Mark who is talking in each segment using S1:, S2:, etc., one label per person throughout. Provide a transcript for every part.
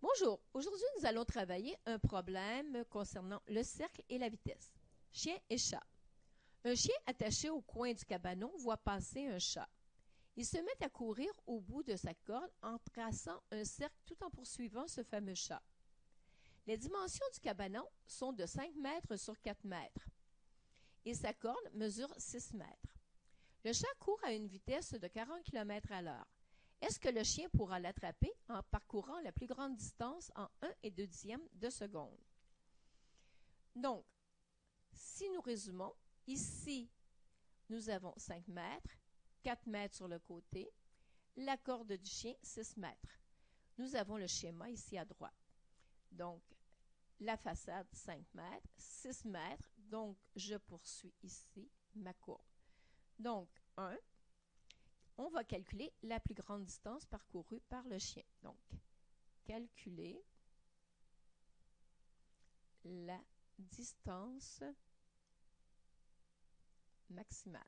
S1: Bonjour, aujourd'hui nous allons travailler un problème concernant le cercle et la vitesse. Chien et chat. Un chien attaché au coin du cabanon voit passer un chat. Il se met à courir au bout de sa corde en traçant un cercle tout en poursuivant ce fameux chat. Les dimensions du cabanon sont de 5 mètres sur 4 mètres et sa corde mesure 6 mètres. Le chat court à une vitesse de 40 km à l'heure. Est-ce que le chien pourra l'attraper en parcourant la plus grande distance en 1,2 de seconde? Donc, si nous résumons, ici, nous avons 5 mètres, 4 mètres sur le côté, la corde du chien, 6 mètres. Nous avons le schéma ici à droite. Donc, la façade, 5 mètres, 6 mètres, donc je poursuis ici ma courbe. Donc, 1, on va calculer la plus grande distance parcourue par le chien. Donc, calculer la distance maximale.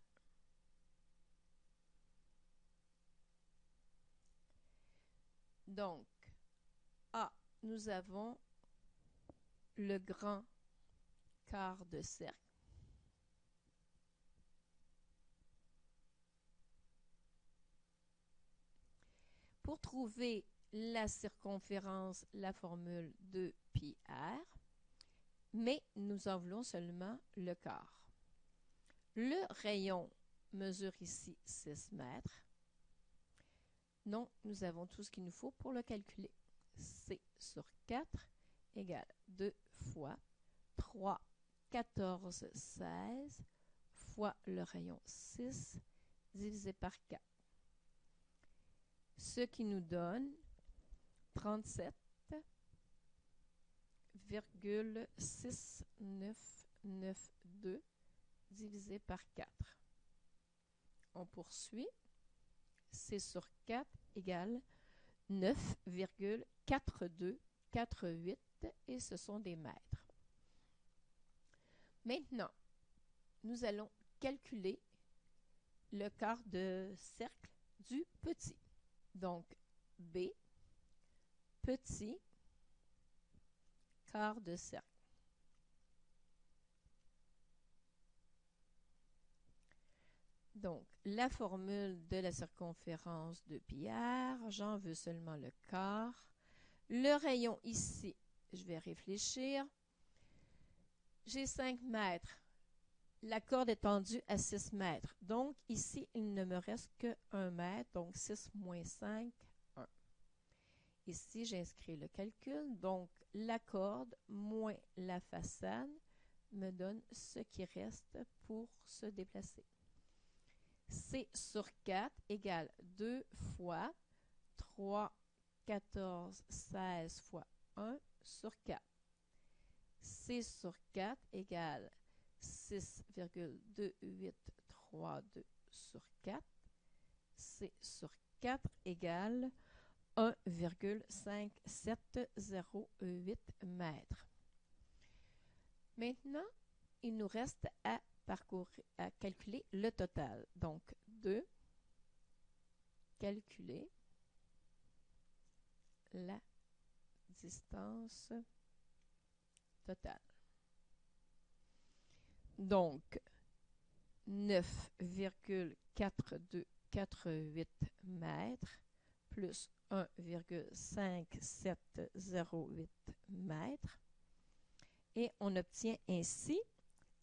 S1: Donc, A, nous avons le grand quart de cercle. Pour trouver la circonférence, la formule 2πr, mais nous en voulons seulement le quart. Le rayon mesure ici 6 mètres. Donc, nous avons tout ce qu'il nous faut pour le calculer. C sur 4 égale 2 fois 3, 14, 16 fois le rayon 6 divisé par 4. Ce qui nous donne 37,6992 divisé par 4. On poursuit. C sur 4 égale 9,4248 et ce sont des mètres. Maintenant, nous allons calculer le quart de cercle du petit. Donc, B, petit quart de cercle. Donc, la formule de la circonférence de πr, j'en veux seulement le quart. Le rayon ici, je vais réfléchir. J'ai 5 mètres. La corde est tendue à 6 mètres. Donc, ici, il ne me reste que 1 mètre. Donc, 6 moins 5, 1. Ici, j'inscris le calcul. Donc, la corde moins la façade me donne ce qui reste pour se déplacer. C sur 4 égale 2 fois 3, 14, 16 fois 1 sur 4. C sur 4 égale 6,2832 sur 4. C sur 4 égale 1,5708 mètres. Maintenant, il nous reste à calculer le total. Donc, 2, calculer la distance totale. Donc, 9,4248 mètres plus 1,5708 mètres. Et on obtient ainsi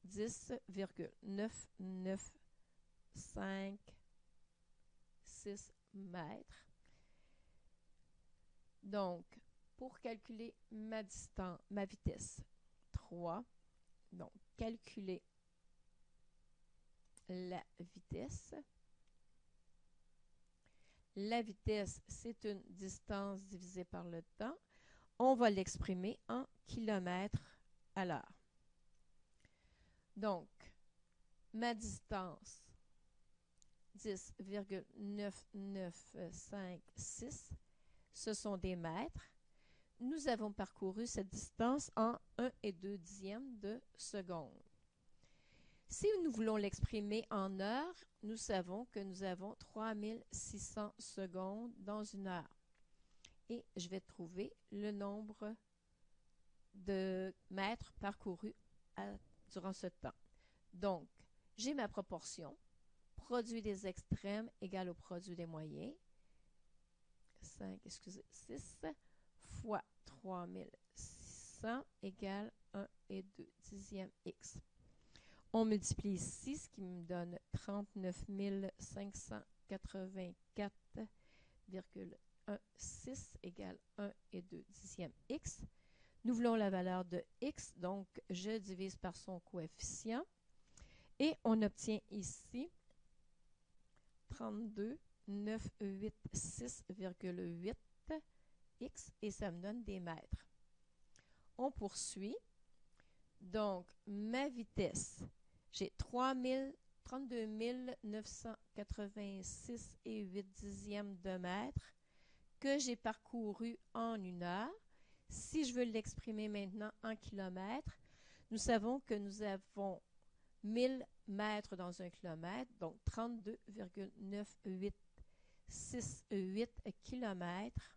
S1: 10,9956 mètres. Donc, pour calculer ma vitesse, 3. Donc, calculer la vitesse. La vitesse, c'est une distance divisée par le temps. On va l'exprimer en kilomètres à l'heure. Donc, ma distance, 10,9956, ce sont des mètres. Nous avons parcouru cette distance en 1,2 de seconde. Si nous voulons l'exprimer en heures, nous savons que nous avons 3600 secondes dans une heure. et je vais trouver le nombre de mètres parcourus durant ce temps. Donc, j'ai ma proportion. Produit des extrêmes égale au produit des moyens. 6 fois 3600 égale 1 et 2 dixièmes x. On multiplie ici, ce qui me donne 39 584,16 égale 1 et 2 dixièmes x. Nous voulons la valeur de x, donc je divise par son coefficient. Et on obtient ici 32 986,8 x et ça me donne des mètres. On poursuit. Donc, ma vitesse, j'ai 32 986,8 dixièmes de mètre que j'ai parcouru en 1 heure. Si je veux l'exprimer maintenant en kilomètres, nous savons que nous avons 1000 mètres dans un kilomètre, donc 32,9868 kilomètres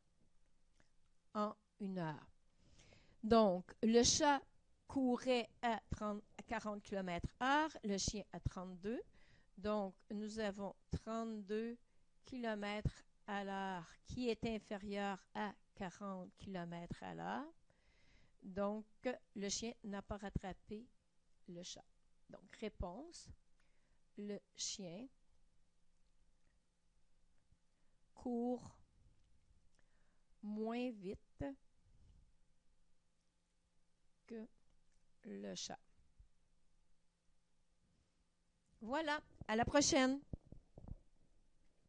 S1: en 1 heure. Donc, le chat courait à 40 km/h, le chien à 32. Donc, nous avons 32 km à l'heure qui est inférieur à 40 km à l'heure. Donc, le chien n'a pas rattrapé le chat. Donc, réponse, le chien court moins vite que le chat. Voilà, à la prochaine!